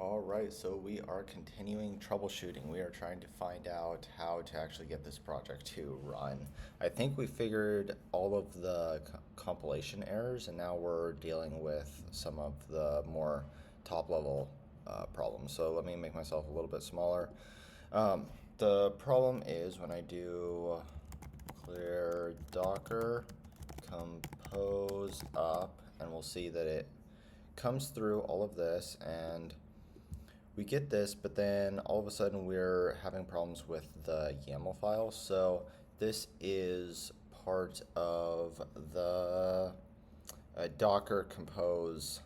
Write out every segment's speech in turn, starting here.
All right, so we are continuing troubleshooting. We are trying to find out how to actually get this project to run. I think we figured all of the compilation errors, and now we're dealing with some of the more top level problems. So let me make myself a little bit smaller. Um, the problem is when I do clear Docker compose up, and we'll see that it comes through all of this and we get this, but then all of a sudden we're having problems with the YAML file. So this is part of the Docker Compose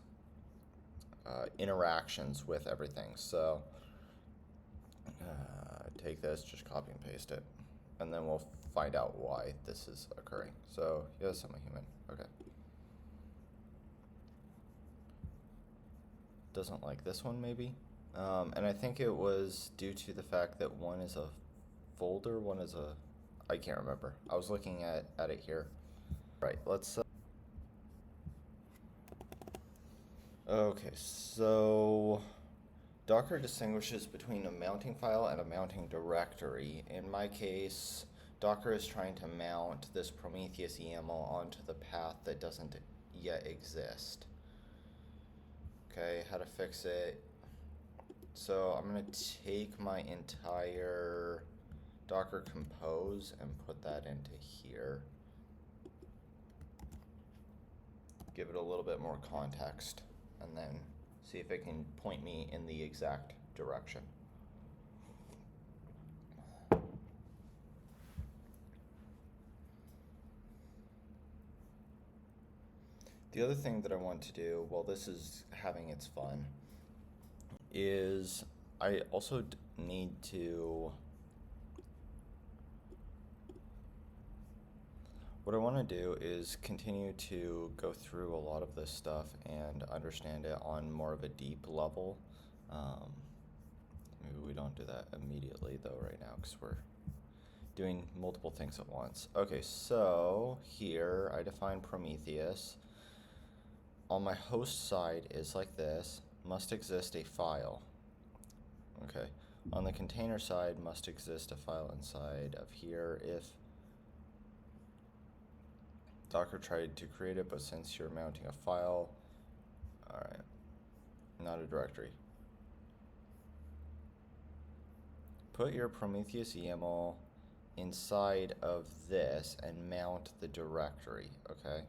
interactions with everything. So take this, just copy and paste it, and then we'll find out why this is occurring. So yes, I'm a human. Okay. Doesn't like this one maybe. And I think it was due to the fact that one is a folder, one is a, I can't remember. I was looking at it here. Right, let's, okay, so Docker distinguishes between a mounting file and a mounting directory. In my case, Docker is trying to mount this Prometheus YAML onto the path that doesn't yet exist. Okay, how to fix it. So I'm gonna take my entire Docker Compose and put that into here. Give it a little bit more context and then see if it can point me in the exact direction. The other thing that I want to do while this is having its fun is I also need to, what I want to do is continue to go through a lot of this stuff and understand it on more of a deep level. Maybe we don't do that immediately though right now because we're doing multiple things at once. Okay, so here I define Prometheus. On my host side is like this, must exist a file. Okay, on the container side must exist a file inside of here if Docker tried to create it, but since you're mounting a file, alright, not a directory. Put your Prometheus YAML inside of this and mount the directory, okay?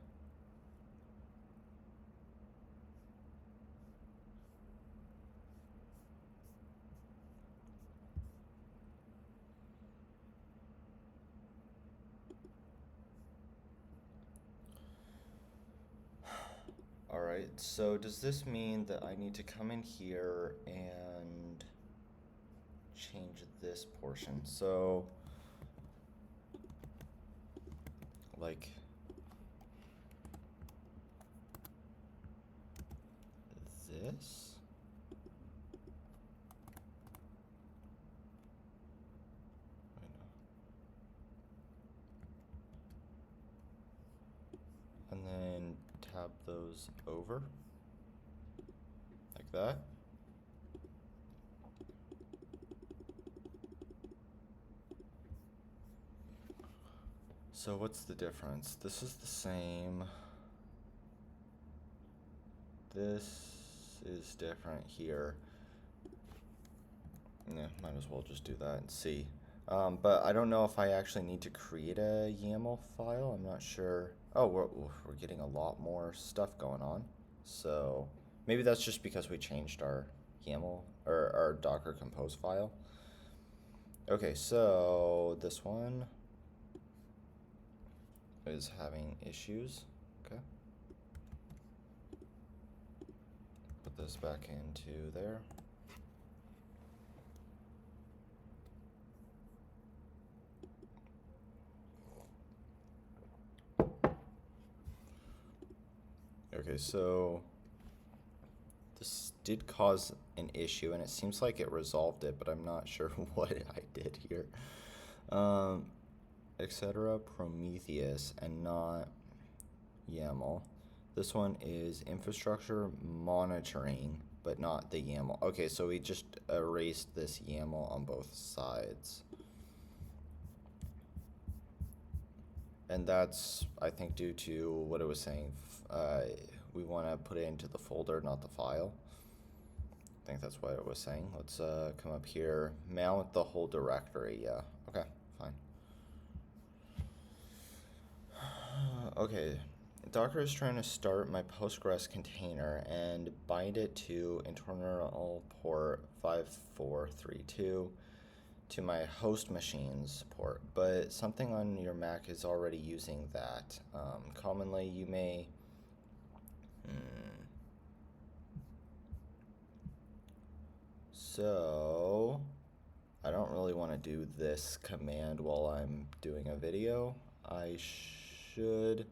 Alright, so does this mean that I need to come in here and change this portion? So, like this? And then tab those over like that. So what's the difference? This is the same. This is different here. Yeah, might as well just do that and see. But I don't know if I actually need to create a YAML file. I'm not sure. Oh, we're getting a lot more stuff going on. So maybe that's just because we changed our YAML or our Docker Compose file. Okay, so this one is having issues. Okay. Put this back into there. Okay, so this did cause an issue and it seems like it resolved it, but I'm not sure what I did here. Etc. Prometheus and not YAML. This one is infrastructure monitoring but not the YAML. Okay, so we just erased this YAML on both sides. And that's, I think, due to what it was saying. We want to put it into the folder, not the file. I think that's what it was saying. Let's come up here, mount the whole directory. Yeah, okay, fine. Okay, Docker is trying to start my Postgres container and bind it to internal port 5432 to my host machine's port, but something on your Mac is already using that. Commonly, you may So, I don't really want to do this command while I'm doing a video. I should...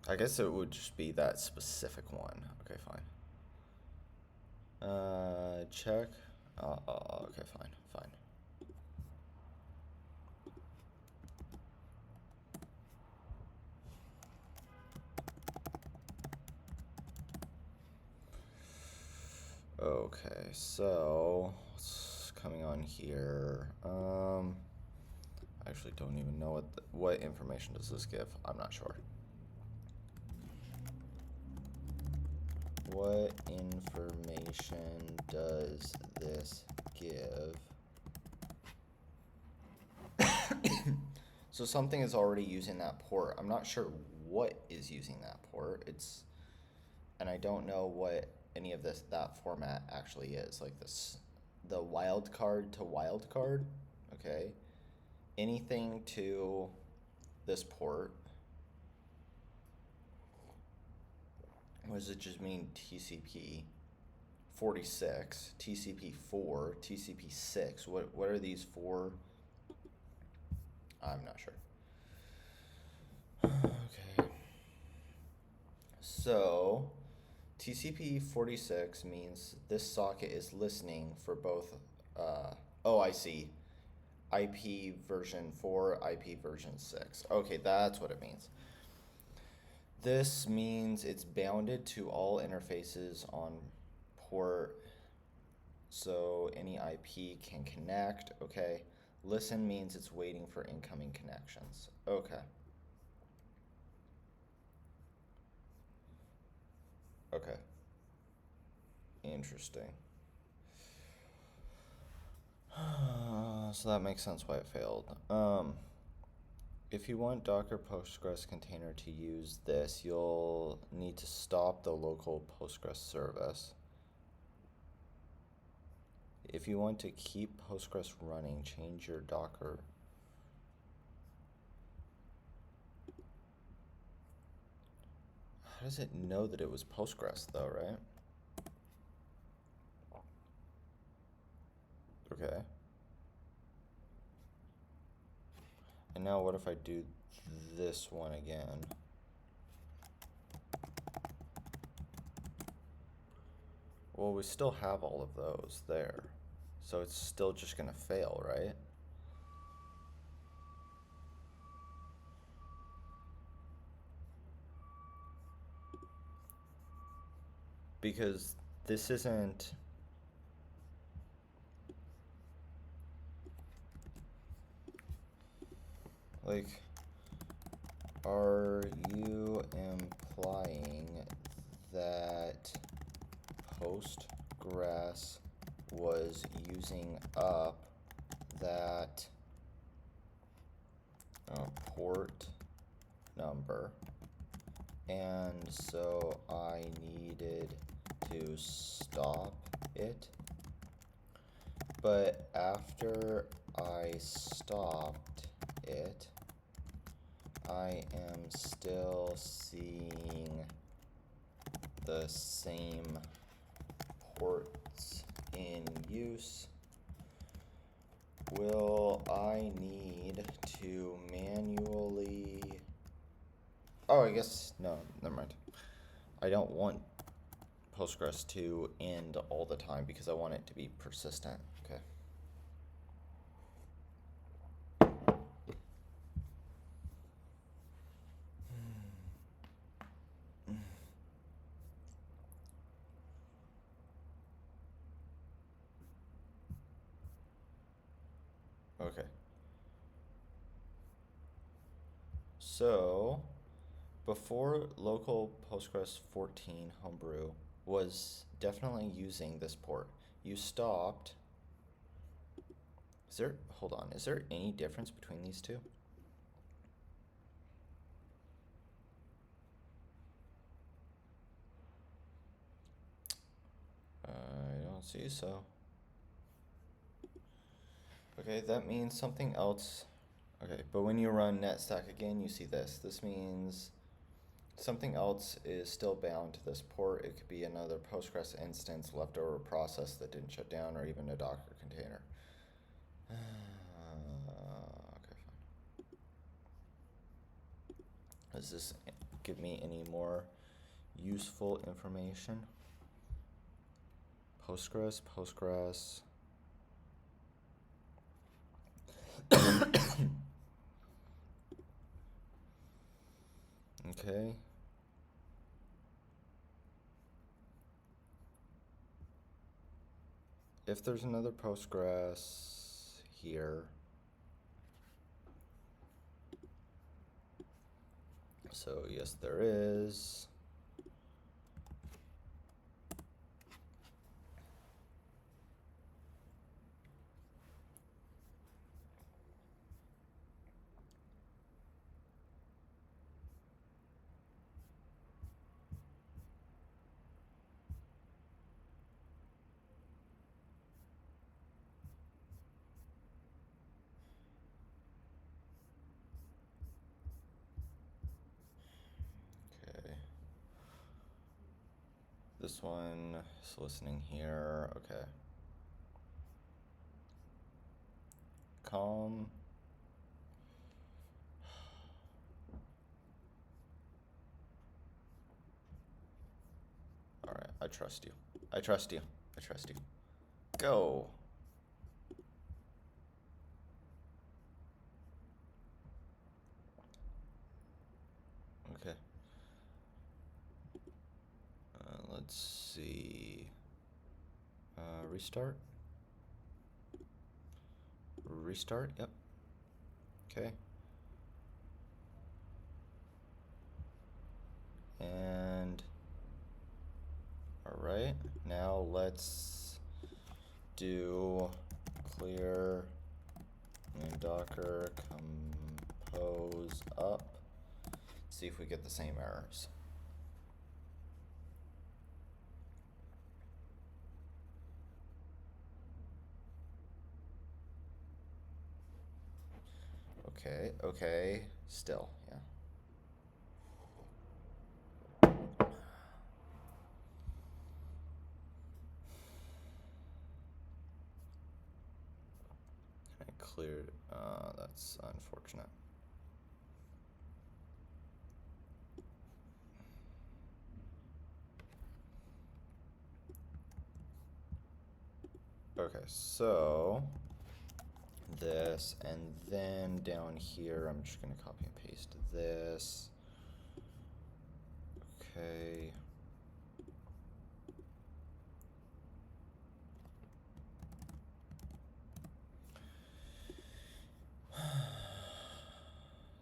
I guess it would just be that specific one. Okay, fine. Check. Okay, fine. Okay, so what's coming on here? I actually don't even know what information does this give. I'm not sure. What information does this give? So something is already using that port. I'm not sure what is using that port. And I don't know what any of that format actually is. Like the wildcard to wildcard. Okay. Anything to this port. What does it just mean? TCP 46, TCP 4, TCP 6. What are these for? I'm not sure. Okay. So, TCP 46 means this socket is listening for both, oh, I see. IP version 4, IP version 6. Okay, that's what it means. This means it's bounded to all interfaces on port, so any IP can connect. Okay. Listen means it's waiting for incoming connections. Okay. Okay. Interesting. So that makes sense why it failed. If you want Docker Postgres container to use this, you'll need to stop the local Postgres service. If you want to keep Postgres running, change your Docker. How does it know that it was Postgres though, right? Okay. And now what if I do this one again? Well, we still have all of those there. So it's still just gonna fail, right? Because this isn't... Like, are you implying that Postgres was using up that port number, and so I needed to stop it, but after I stopped it, I am still seeing the same ports in use, will I need to manually... Oh, I guess, no, never mind. I don't want Postgres to end all the time because I want it to be persistent. Okay. Okay. So, before local Postgres 14 Homebrew was definitely using this port. You stopped. Hold on, is there any difference between these two? I don't see so. Okay, that means something else. Okay, but when you run netstack again, you see this. This means something else is still bound to this port. It could be another Postgres instance, leftover process that didn't shut down, or even a Docker container. Okay, fine. Does this give me any more useful information? Postgres. Okay. If there's another Postgres here, so yes, there is. Okay. This one is listening here. Okay. Calm. All right, I trust you. I trust you. I trust you. Go. Okay. Let's see. Restart. Restart. Yep. Okay. And all right. Now let's do clear and Docker compose up. See if we get the same errors. Okay, still, yeah. I cleared, that's unfortunate. Okay, so this, and then down here, I'm just gonna copy and paste this. Okay.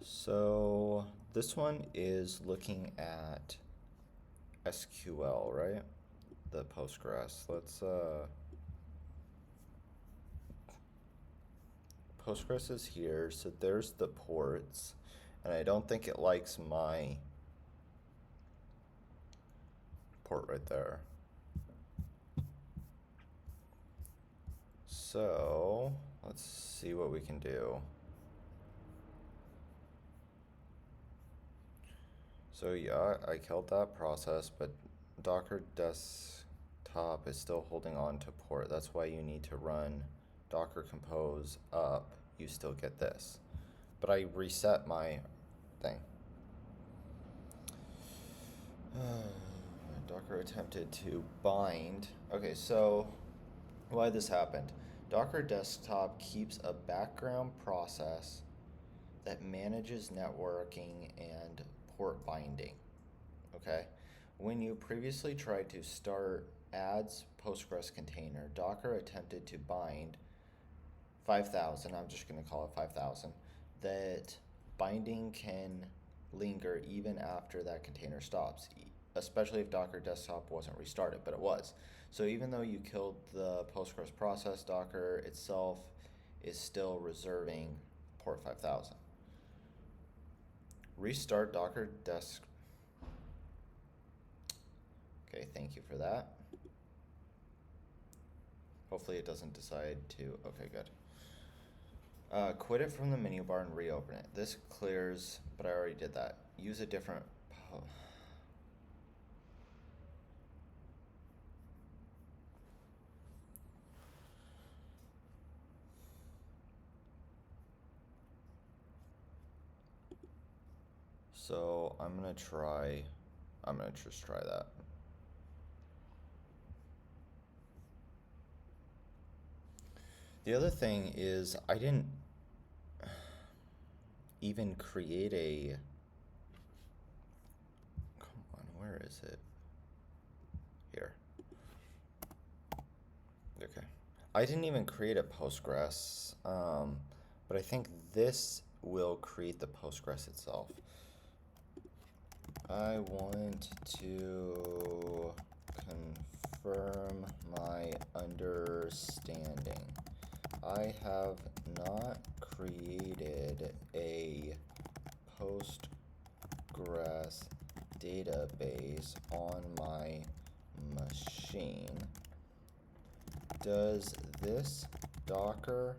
So this one is looking at SQL, right? The Postgres. Let's Postgres is here, so there's the ports, and I don't think it likes my port right there. So let's see what we can do. So yeah, I killed that process, but Docker desktop is still holding on to port. That's why you need to run Docker compose up, you still get this. But I reset my thing. Docker attempted to bind. Okay, so why this happened. Docker Desktop keeps a background process that manages networking and port binding. Okay? When you previously tried to start adds Postgres container, Docker attempted to bind 5,000, I'm just going to call it 5,000, that binding can linger even after that container stops, especially if Docker Desktop wasn't restarted, but it was. So even though you killed the Postgres process, Docker itself is still reserving port 5000. Restart Docker Desk. Okay, thank you for that. Hopefully it doesn't decide to, okay, good. Quit it from the menu bar and reopen it. This clears, but I already did that. Use a different, so I'm gonna just try that. The other thing is I didn't even create a, come on, where is it? Here. Okay. I didn't even create a Postgres, but I think this will create the Postgres itself. I want to confirm my understanding. I have not created a Postgres database on my machine. Does this Docker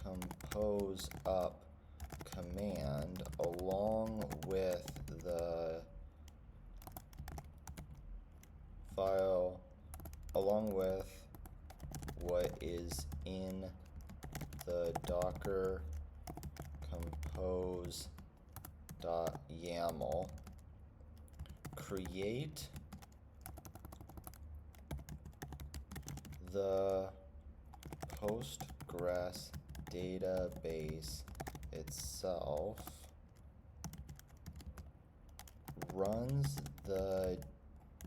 compose up command along with the file, along with what is in the Docker compose.yaml, create the Postgres database itself, runs the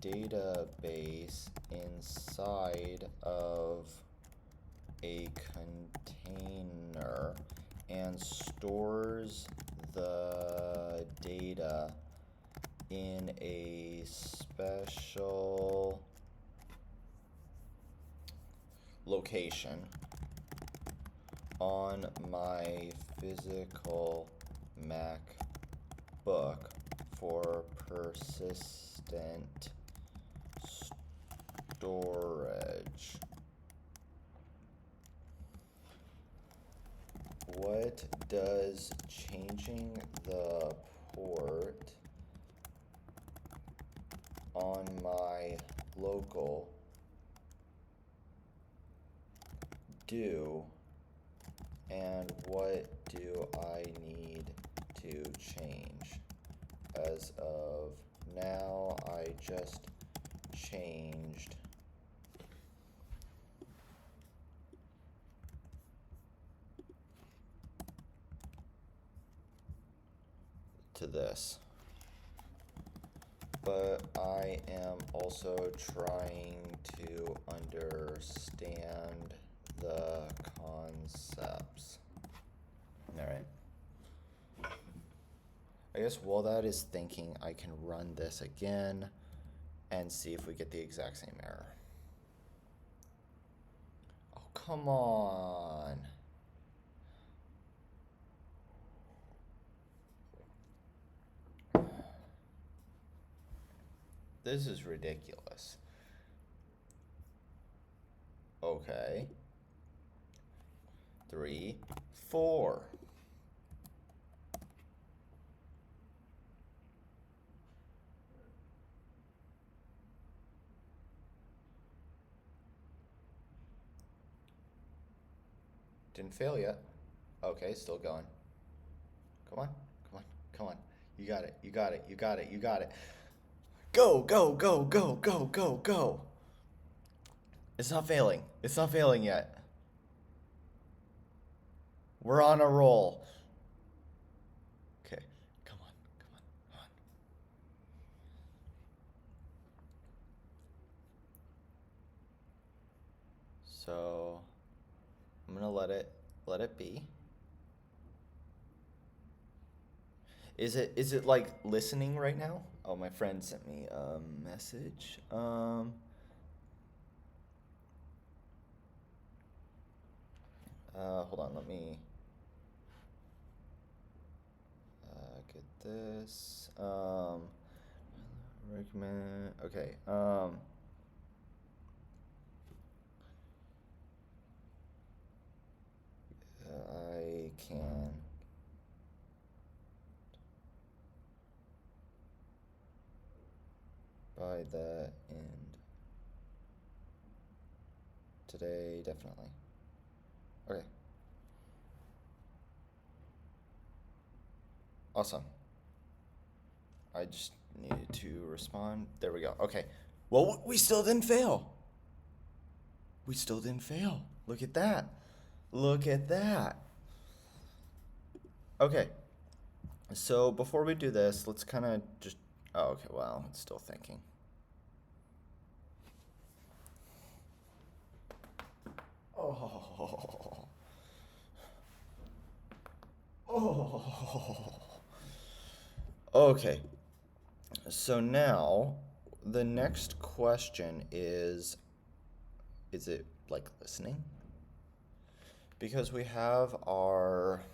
database inside of a container and stores the data in a special location on my physical MacBook for persistent storage. What does changing the port on my local do, and what do I need to change? As of now, I just changed to this. But I am also trying to understand the concepts. All right. I guess while that is thinking, I can run this again and see if we get the exact same error. Oh, come on. This is ridiculous. Okay. 3, 4. Didn't fail yet. Okay, still going. Come on, come on, come on. You got it, you got it, you got it, you got it. Go, go, go, go, go, go, go. It's not failing. It's not failing yet. We're on a roll. Okay, come on, come on, come on. So I'm gonna let it be. Is it like listening right now? Oh, my friend sent me a message. Hold on, let me get this. Recommend. Okay. I can. By the end. Today, definitely. Okay. Awesome. I just needed to respond. There we go. Okay. Well, we still didn't fail. We still didn't fail. Look at that. Look at that. Okay. So before we do this, let's kind of just. Oh, okay. Well, it's still thinking. Oh. Oh. Okay. So now the next question is it like listening? Because we have our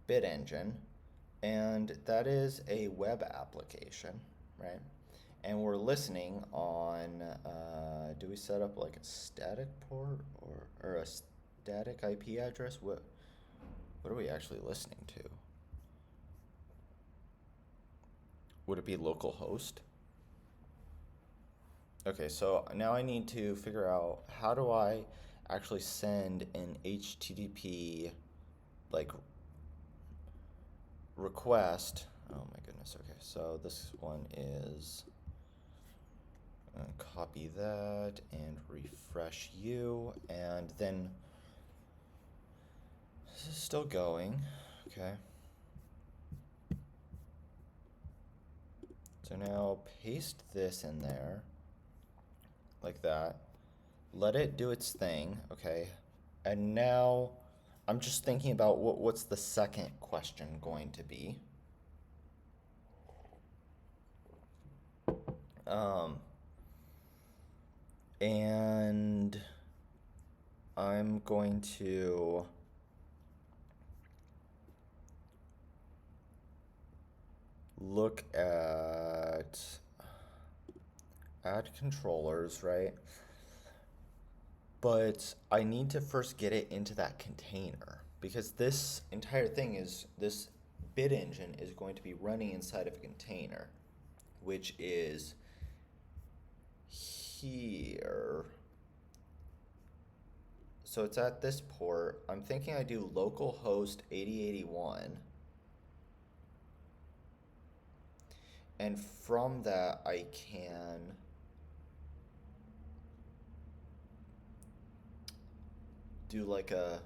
bid engine, and that is a web application, right? And we're listening on, do we set up like a static port or a static IP address? What are we actually listening to? Would it be localhost? Okay, so now I need to figure out how do I actually send an HTTP like request. Oh my goodness. Okay, so this one is copy that and refresh you, and then this is still going. Okay. So now paste this in there like that. Let it do its thing, okay? And now I'm just thinking about what's the second question going to be. And I'm going to look at add controllers, right? But I need to first get it into that container because this entire thing is, this bid engine is going to be running inside of a container, which is here. So it's at this port. I'm thinking I do localhost 8081. And from that, I can do like a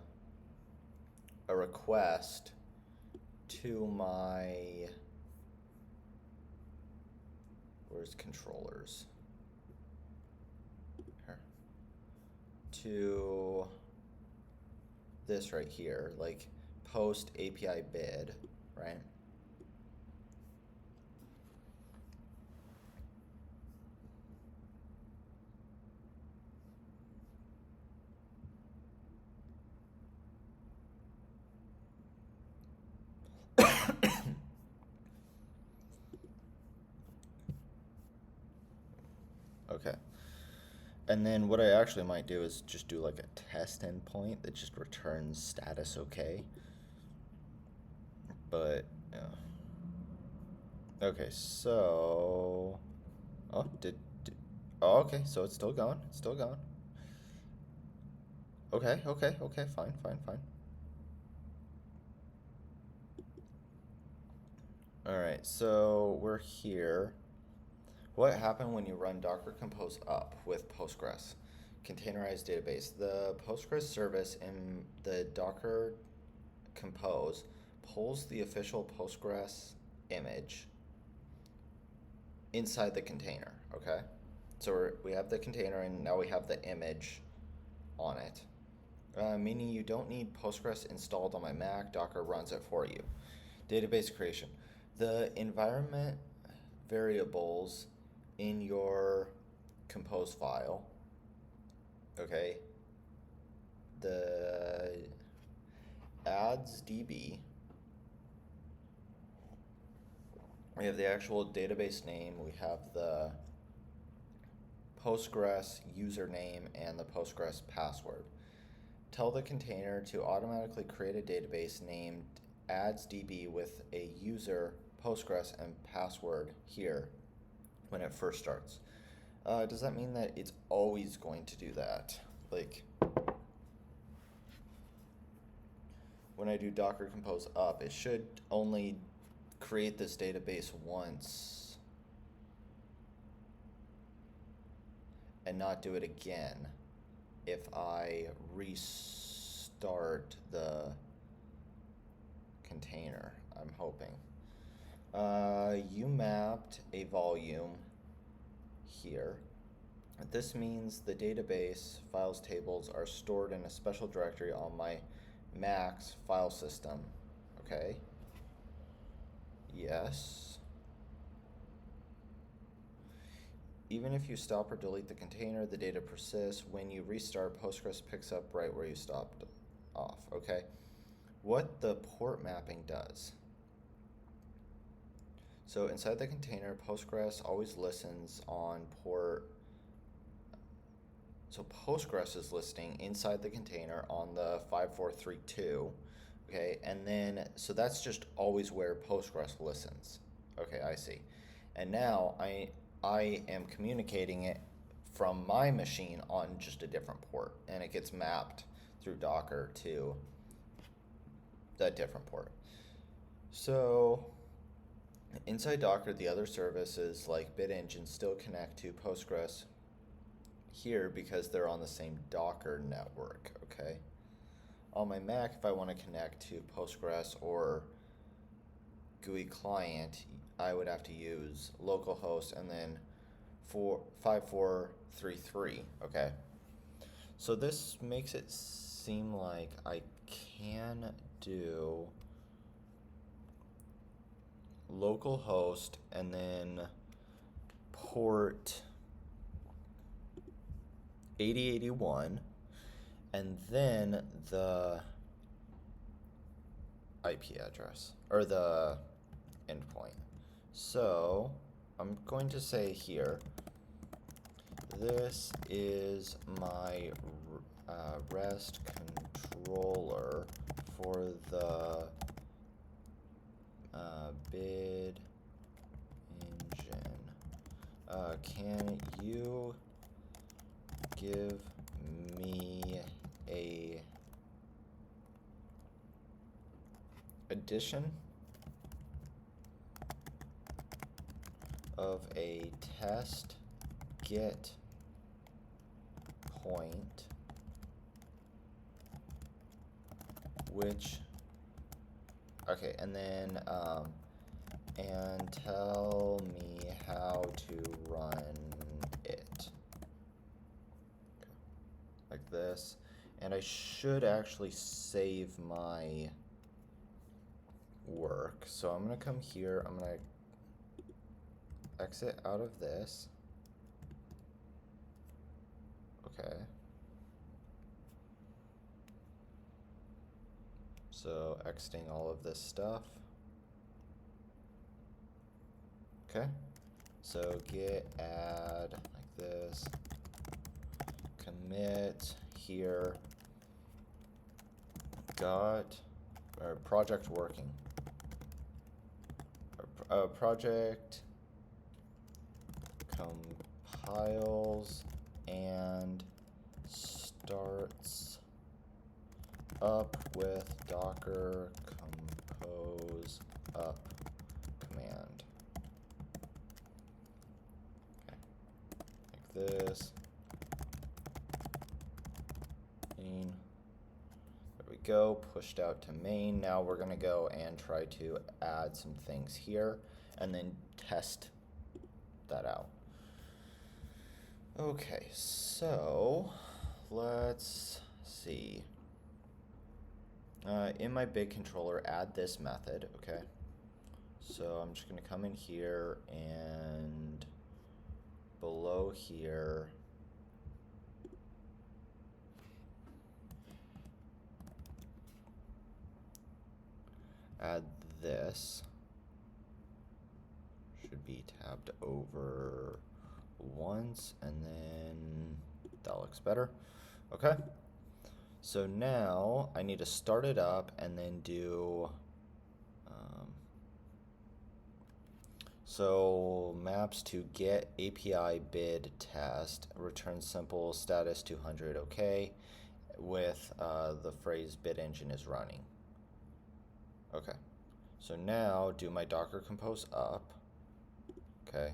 request to my, where's controllers? Here. To this right here, like post API bid, right? Okay. And then what I actually might do is just do like a test endpoint that just returns status okay. But, yeah. Okay, so, oh, oh, okay, so it's still going, it's still going. Okay, okay, okay, fine, fine, fine. Alright, so we're here. What happened when you run Docker Compose up with Postgres? Containerized database. The Postgres service in the Docker Compose pulls the official Postgres image inside the container, okay? So we have the container and now we have the image on it. Meaning you don't need Postgres installed on my Mac, Docker runs it for you. Database creation. The environment variables in your compose file, okay, the adds DB, we have the actual database name, we have the Postgres username and the Postgres password. Tell the container to automatically create a database named addsDB with a user, Postgres, and password here when it first starts. Does that mean that it's always going to do that? Like, when I do Docker Compose up, it should only create this database once and not do it again if I restart the container, I'm hoping. You mapped a volume here. This means the database files tables are stored in a special directory on my Mac's file system. Okay. Yes. Even if you stop or delete the container, the data persists. When you restart, Postgres picks up right where you stopped off. Okay. What the port mapping does. So inside the container, Postgres always listens on port. So Postgres is listening inside the container on the 5432. Okay, and then, so that's just always where Postgres listens. Okay, I see. And now I am communicating it from my machine on just a different port, and it gets mapped through Docker to that different port. So inside Docker, the other services like Bitengine still connect to Postgres here because they're on the same Docker network, okay? On my Mac, if I want to connect to Postgres or GUI client, I would have to use localhost and then 5433, okay? So this makes it seem like I can do localhost and then port 8081 and then the IP address or the endpoint. So I'm going to say here, this is my REST controller for the Bitengine. Can you give me a addition of a test get point which, okay, and then and tell me how to run it, like this. And I should actually save my work. So I'm gonna come here, I'm gonna exit out of this. Okay. So exiting all of this stuff. Okay. So git add like this. Commit here. Got our project working. Project compiles and starts up with docker compose up command. Okay. Like this. Main. There we go, pushed out to main. Now we're gonna go and try to add some things here and then test that out. Okay, so let's see. In my big controller, add this method, okay? So I'm just gonna come in here and below here, add this. Should be tabbed over once, and then that looks better. Okay. So now I need to start it up and then do, so maps to get API bid test, return simple status 200, okay, with the phrase bid engine is running. Okay, so now do my Docker compose up, okay,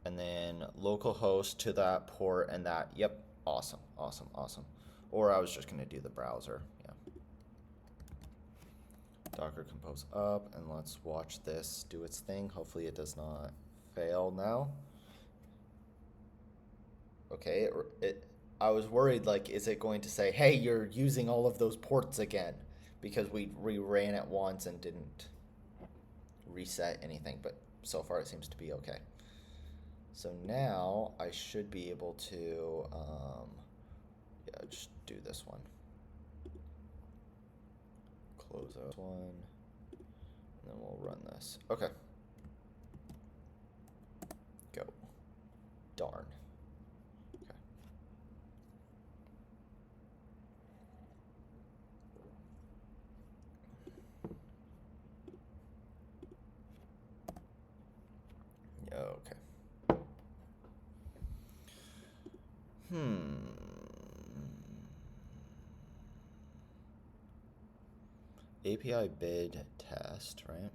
and then localhost to that port and that, yep, awesome, awesome, awesome. Or I was just gonna do the browser, yeah. Docker compose up, and let's watch this do its thing. Hopefully it does not fail now. Okay, I was worried, like, is it going to say, hey, you're using all of those ports again? Because we ran it once and didn't reset anything, but so far it seems to be okay. So now I should be able to, yeah, just do this one. Close out one, and then we'll run this. Okay. Go. Darn. Okay. Okay. API bid test, right?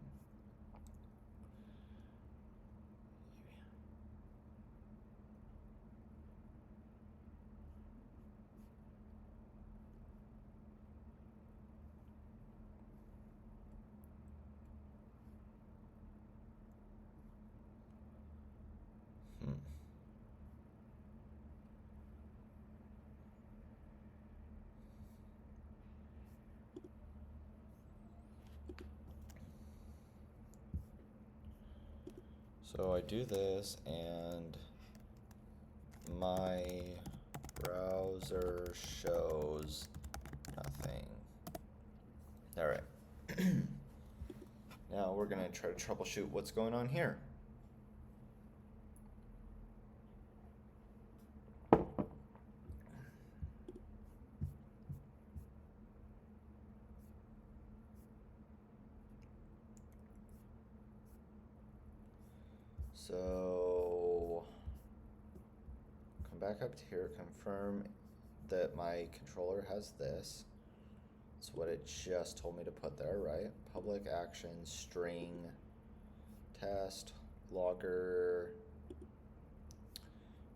So I do this and my browser shows nothing. All right. Now we're gonna try to troubleshoot what's going on here. So come back up to here, confirm that my controller has this. That's what it just told me to put there, right? Public action string test logger.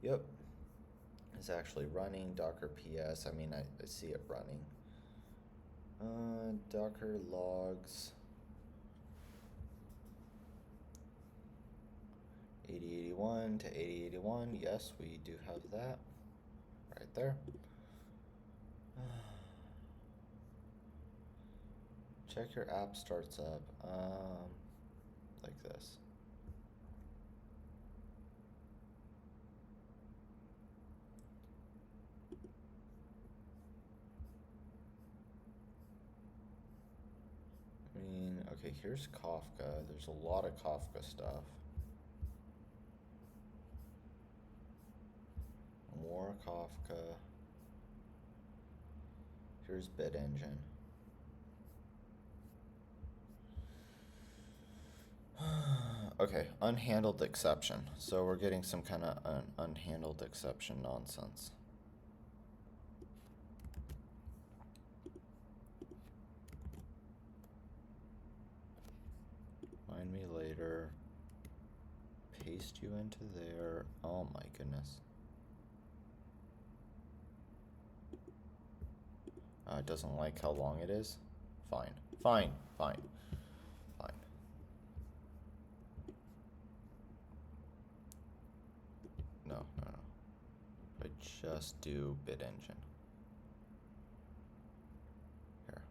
Yep, it's actually running. Docker PS, I mean, I see it running. Docker logs 8081 to 8081. Yes, we do have that right there. Check your app starts up, like this. I mean, okay, here's Kafka. There's a lot of Kafka stuff. More Kafka. Here's Bitengine. Okay, unhandled exception. So we're getting some kind of unhandled exception nonsense. Remind me later. Paste you into there. Oh my goodness. It doesn't like how long it is. Fine. Fine. Fine. Fine. No, no, no. I just do BitEngine. Here.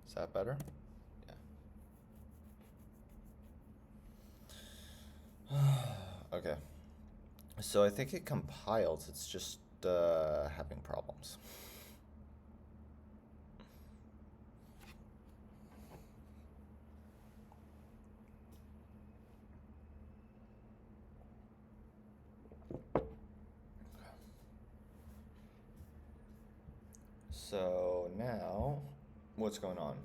Is that better? Yeah. Okay. So I think it compiles, it's just having problems. So now, what's going on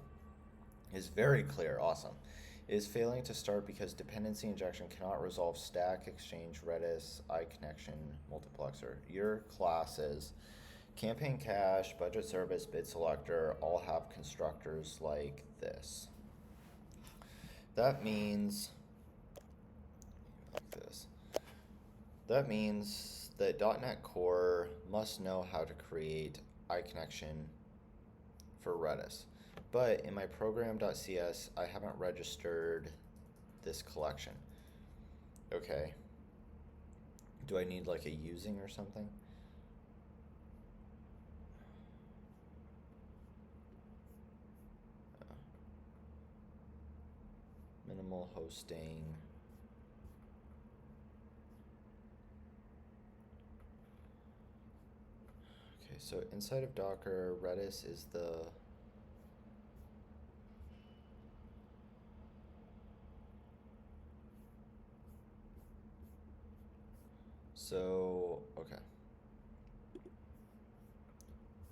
is very clear, awesome. Is failing to start because dependency injection cannot resolve stack, exchange, Redis, iConnection, multiplexer. Your classes, campaign cache, budget service, bid selector, all have constructors like this. That means, like this. That means that .NET Core must know how to create iConnection for Redis. But in my program.cs, I haven't registered this collection. Okay. Do I need like a using or something? Minimal hosting. Okay, so inside of Docker, Redis is the okay.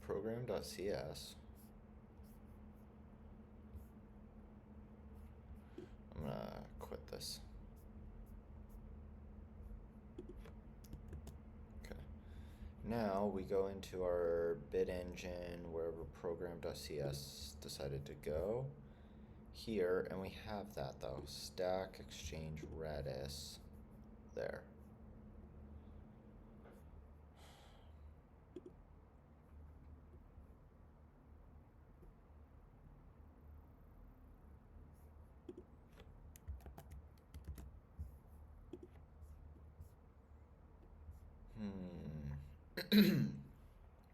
Program.cs. I'm gonna quit this. Okay. Now we go into our BitEngine, wherever program.cs decided to go. Here, and we have that though. Stack, Exchange, Redis. There.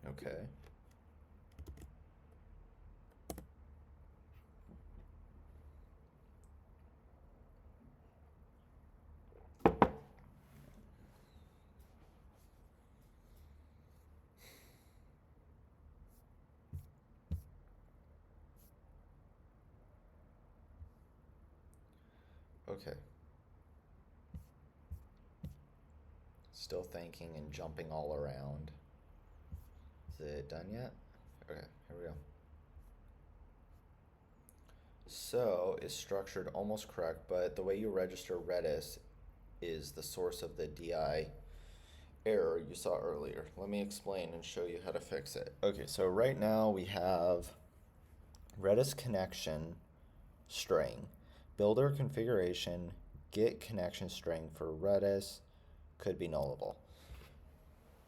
Okay. Okay. Still thinking and jumping all around. Is it done yet? Okay, here we go. So it's structured almost correct, but the way you register Redis is the source of the DI error you saw earlier. Let me explain and show you how to fix it. Okay, so right now we have Redis connection string, builder configuration, get connection string for Redis could be nullable.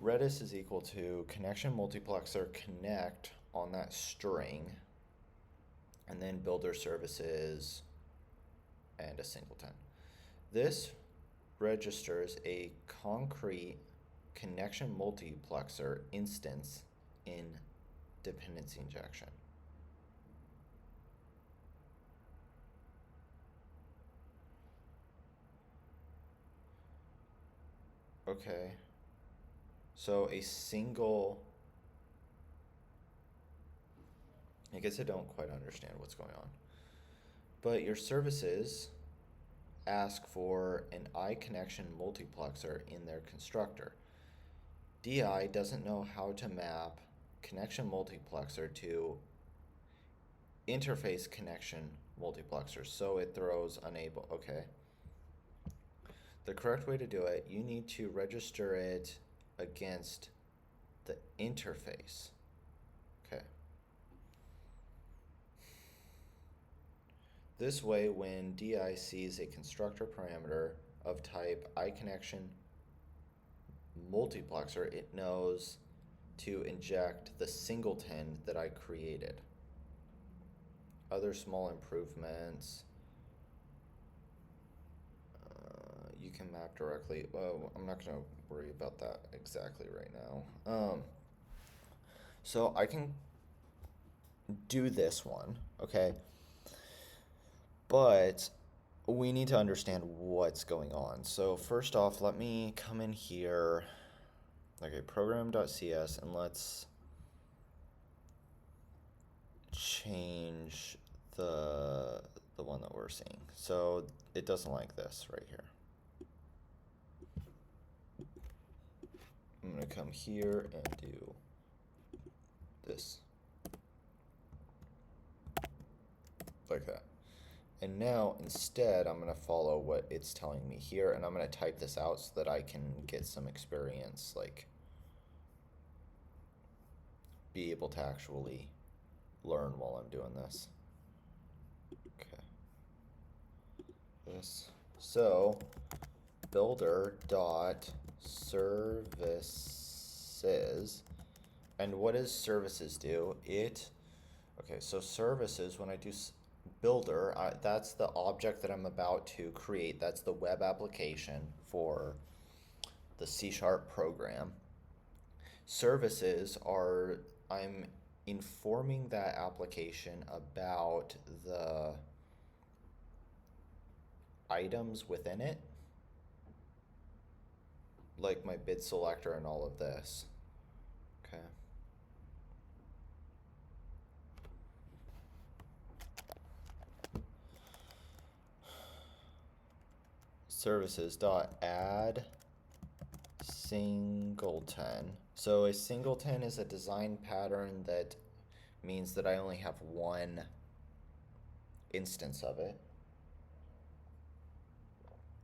Redis is equal to connection multiplexer connect on that string, and then builder services and a singleton. This registers a concrete connection multiplexer instance in dependency injection. Okay. So a single, I guess I don't quite understand what's going on. But your services ask for an iConnection multiplexer in their constructor. DI doesn't know how to map connection multiplexer to interface connection multiplexer, so it throws unable. Okay. The correct way to do it, you need to register it against the interface. Okay. This way, when DI sees a constructor parameter of type iConnection multiplexer, it knows to inject the singleton that I created. Other small improvements, you can map directly. Well, I'm not going to worry about that exactly right now. So I can do this one, okay? But we need to understand what's going on. So first off, let me come in here, okay, program.cs, and let's change the one that we're seeing. So it doesn't like this right here. I'm gonna come here and do this. Like that. And now instead I'm gonna follow what it's telling me here, and I'm gonna type this out so that I can get some experience, like be able to actually learn while I'm doing this. Okay. This. So builder dot services, and what does services do? Okay, so services, when I do builder, that's the object that I'm about to create. That's the web application for the C# program. Services are, I'm informing that application about the items within it, like my bid selector and all of this. Okay. Services dot add singleton. So a singleton is a design pattern that means that I only have one instance of it.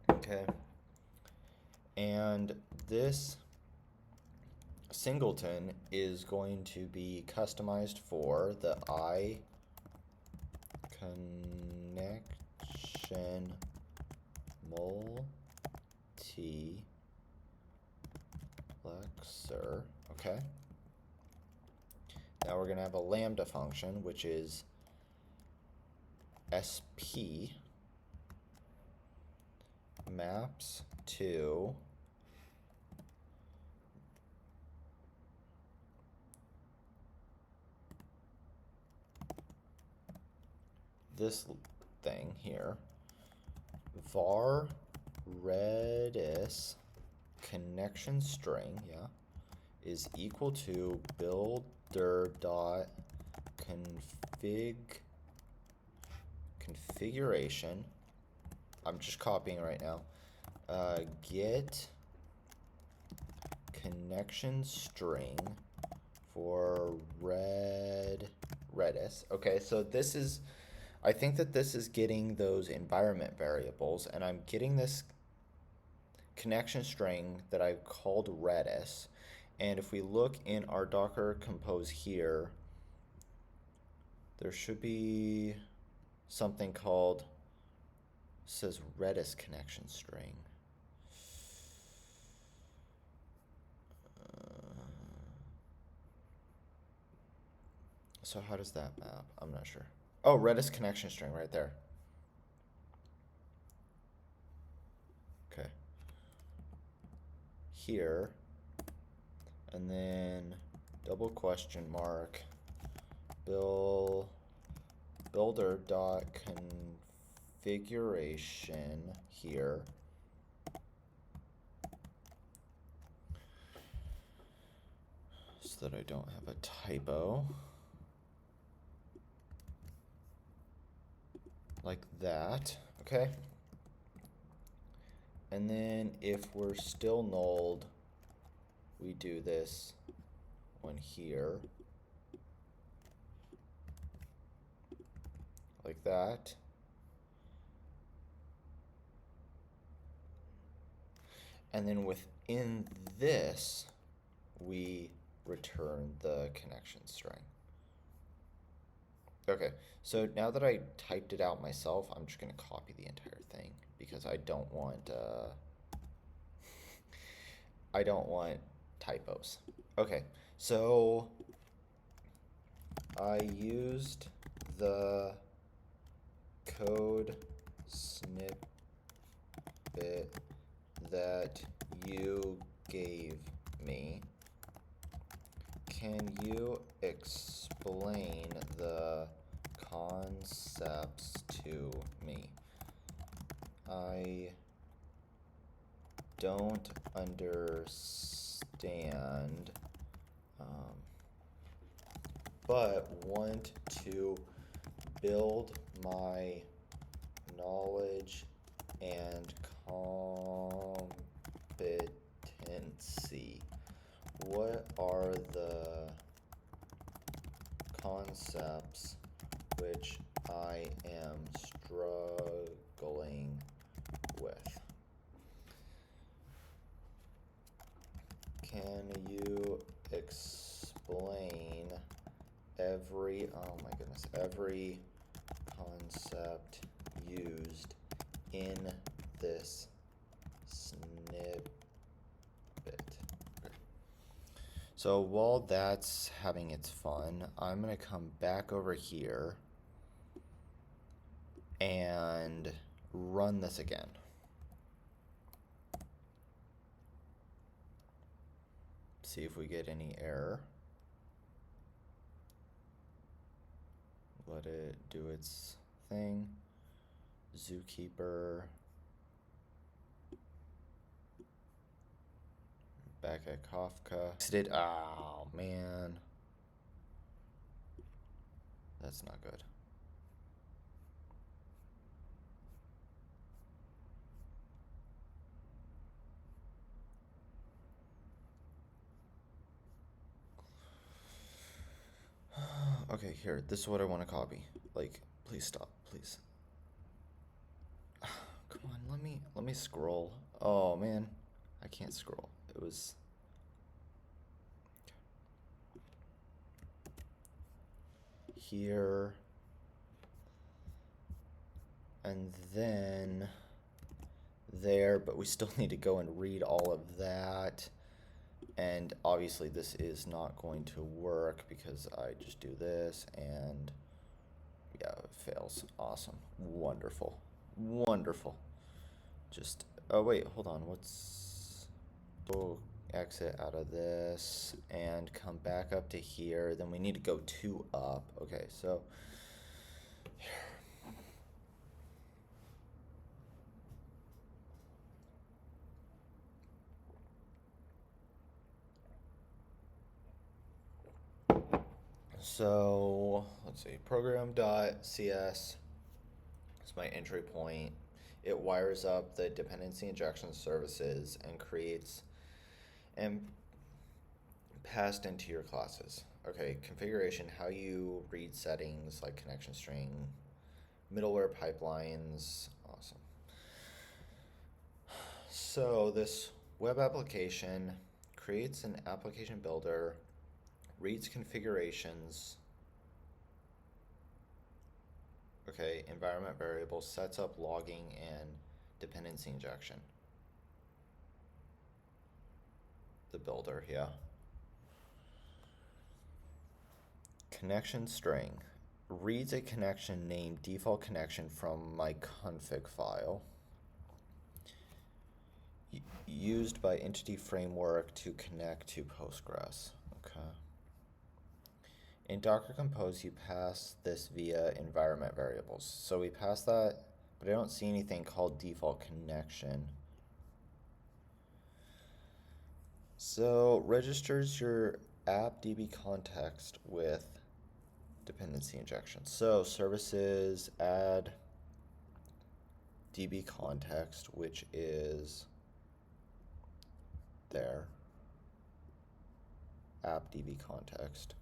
Okay. And this singleton is going to be customized for the iConnection multiplexer. Okay. Now we're going to have a lambda function, which is sp maps to this thing here, var redis connection string, yeah, is equal to builder dot configuration. I'm just copying right now. Get connection string for redis. Okay, so this is, I think that this is getting those environment variables, and I'm getting this connection string that I called Redis. And if we look in our Docker Compose here, there should be something called, says Redis connection string. So how does that map? I'm not sure. Oh, Redis connection string right there. Okay. Here, and then double question mark builder dot configuration here. So that I don't have a typo. Like that, okay? And then if we're still nulled, we do this one here. Like that. And then within this, we return the connection string. Okay, so now that I typed it out myself, I'm just gonna copy the entire thing because I don't want typos. Okay, so I used the code snippet that you gave me. Can you explain the concepts to me? I don't understand, um, but want to build my knowledge and competency. What are the concepts which I am struggling with? Can you explain every concept used in this snippet? So while that's having its fun, I'm gonna come back over here and run this again. See if we get any error. Let it do its thing. Zookeeper. Back at Kafka. Oh man. That's not good. Okay, here. This is what I want to copy. Like, please stop, please. Come on, let me scroll. Oh man, I can't scroll. It was here, and then there, but we still need to go and read all of that. And obviously this is not going to work because I just do this and yeah, it fails. Awesome. Wonderful. Wonderful. Just, oh wait, hold on. Oh, exit out of this and come back up to here. Then we need to go 2 up. Okay, so here. So let's see, program.cs is my entry point. It wires up the dependency injection services and creates and passed into your classes. Okay, configuration, how you read settings like connection string, middleware pipelines, awesome. So this web application creates an application builder, reads configurations, okay, environment variables, sets up logging and dependency injection. The builder, yeah. Connection string reads a connection named default connection from my config file. Used by Entity Framework to connect to Postgres. Okay. In Docker Compose, you pass this via environment variables. So we pass that, but I don't see anything called default connection. So registers your app DB context with dependency injection. So services add DB context, which is there. App DB context.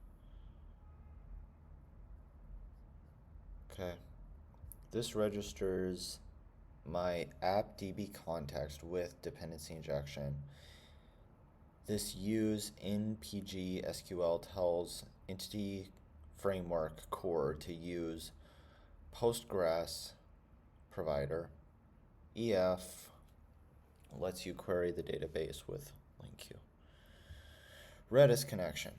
Okay. This registers my app DB context with dependency injection. This use in PG SQL tells entity framework core to use Postgres provider. EF lets you query the database with LINQ. Redis connection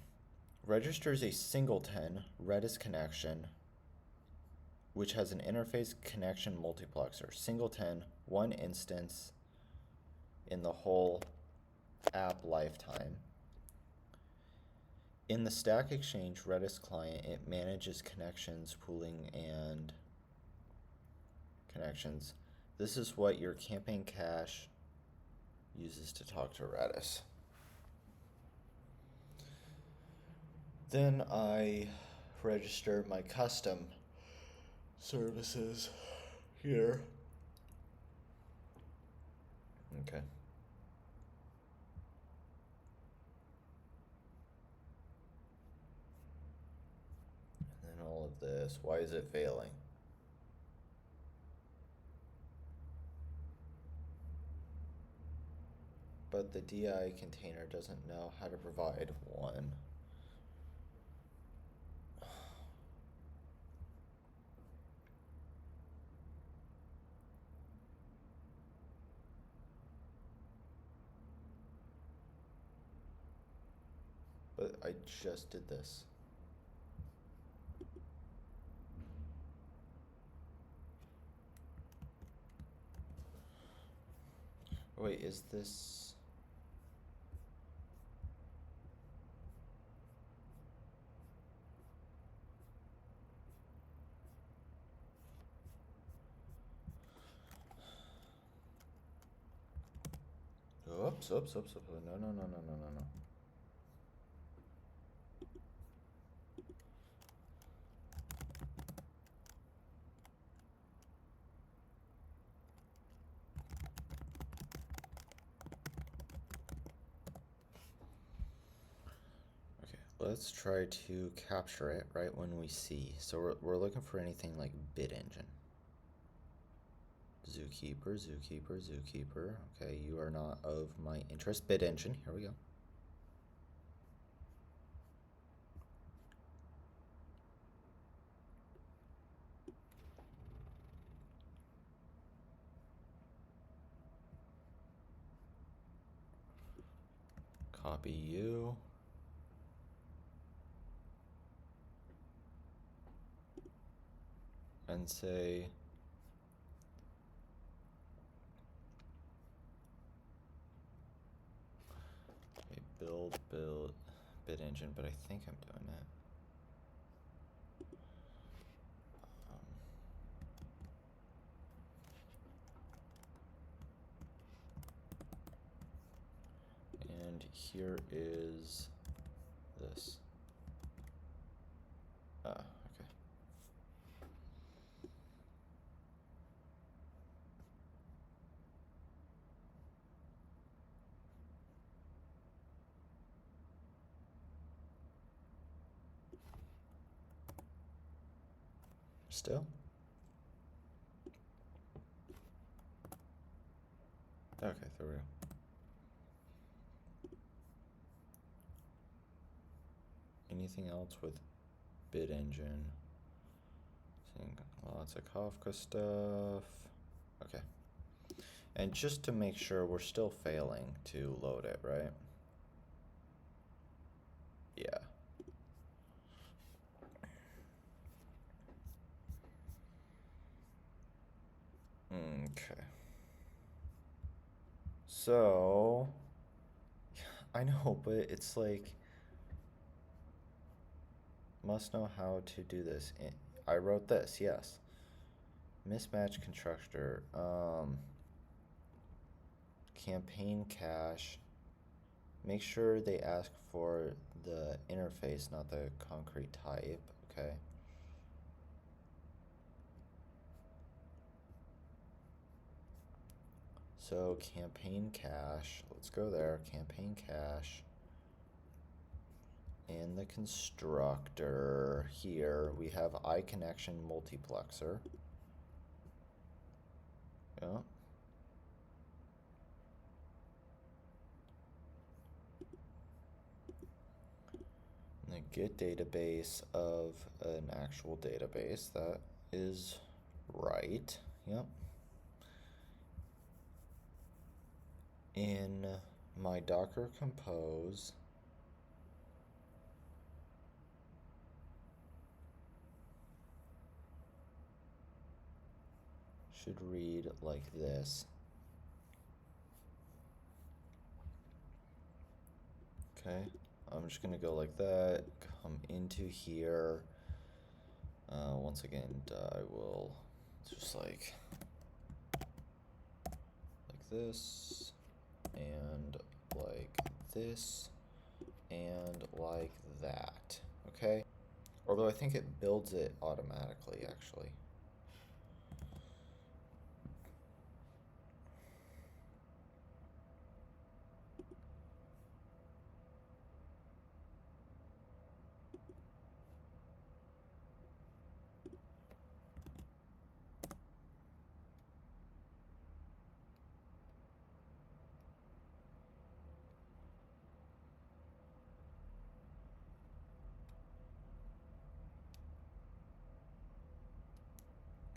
registers a singleton Redis connection which has an interface connection multiplexer. Singleton, one instance in the whole app lifetime. In the Stack Exchange Redis client, it manages connections, pooling, and connections. This is what your campaign cache uses to talk to Redis. Then I register my custom services here. Okay. And then all of this, why is it failing? But the DI container doesn't know how to provide one. But I just did this. Wait, is this... Oops. No. Okay, let's try to capture it right when we see. So we're looking for anything like Bitengine. Zookeeper. Okay, you are not of my interest. Bitengine, here we go. Copy you. And say okay, build Bitengine, but I think I'm doing it. And here is this. Okay. Still? Okay, there we go. Anything else with Bitengine? Seeing lots of Kafka stuff. Okay. And just to make sure we're still failing to load it, right? Yeah. Okay. So, I know, but it's like, must know how to do this. I wrote this, yes. Mismatch constructor, campaign cache. Make sure they ask for the interface, not the concrete type, okay? So campaign cache, let's go there, campaign cache. In the constructor here, we have iConnection multiplexer. Yeah. the get database of an actual database. That is right. Yep. In my Docker Compose, should read like this. Okay, I'm just gonna go like that, come into here. Once again, I will just like this, and like this, and like that, okay? Although I think it builds it automatically, actually.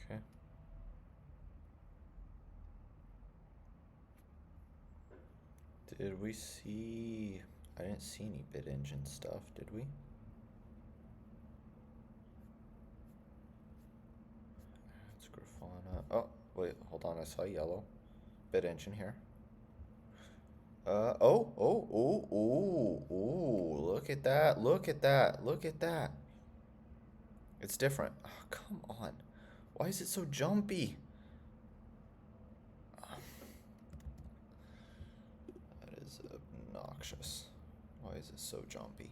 Okay. Did we see... I didn't see any Bitengine stuff, did we? It's Grafana. Oh, wait, hold on, I saw yellow. Bitengine here. Look at that, look at that, look at that. It's different. Oh, come on. Why is it so jumpy? That is obnoxious. Why is it so jumpy?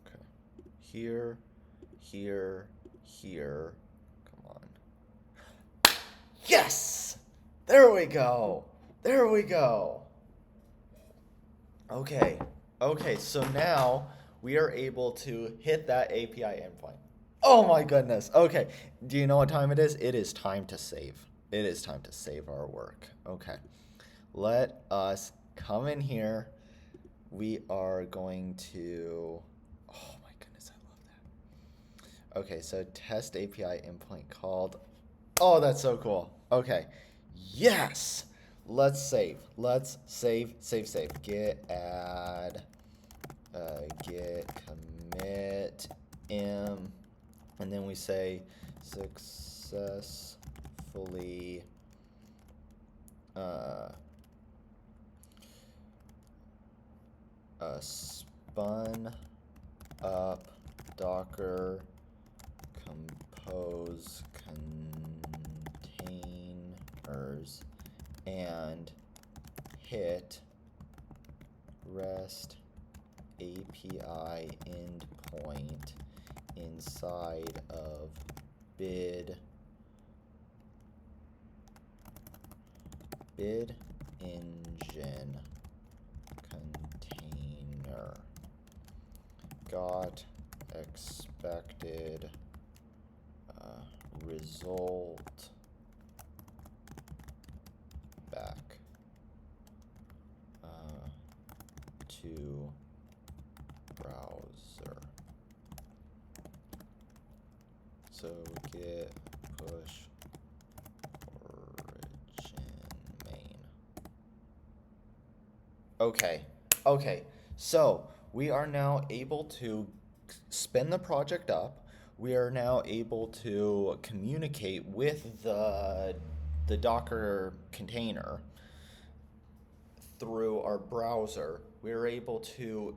Okay. Here, here, here. Come on. Yes! There we go. There we go. Okay. Okay, so now we are able to hit that API endpoint. Oh my goodness. Okay. Do you know what time it is? It is time to save. It is time to save our work. Okay. Let us come in here. We are going to... Oh my goodness, I love that. Okay, so test API endpoint called. Oh, that's so cool. Okay. Yes! Let's save. Let's save. Git add, git commit m, and then we say successfully spun up Docker Compose containers and hit REST API endpoint inside of bid engine container. Got expected result back to browser. So git push origin main. Okay, so we are now able to spin the project up. We are now able to communicate with the Docker container through our browser. We're able to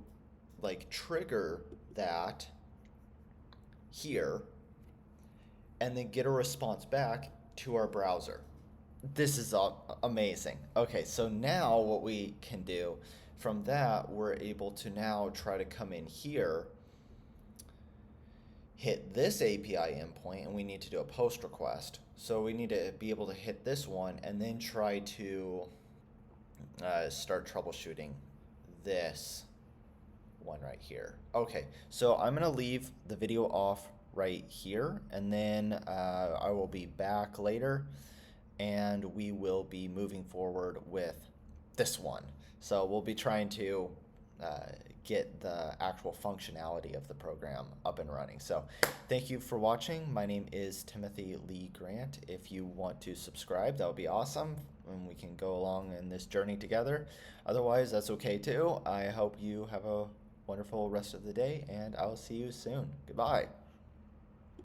like trigger that here and then get a response back to our browser. This is amazing. Okay, so now what we can do from that, we're able to now try to come in here, hit this API endpoint, and we need to do a post request. So we need to be able to hit this one and then try to start troubleshooting this one right here. Okay, so I'm gonna leave the video off right here, and then I will be back later, and we will be moving forward with this one. So we'll be trying to uh, get the actual functionality of the program up and running. So thank you for watching. My name is Timothy Lee Grant. If you want to subscribe, that would be awesome, and we can go along in this journey together. Otherwise, that's okay too. I hope you have a wonderful rest of the day, and I'll see you soon. Goodbye.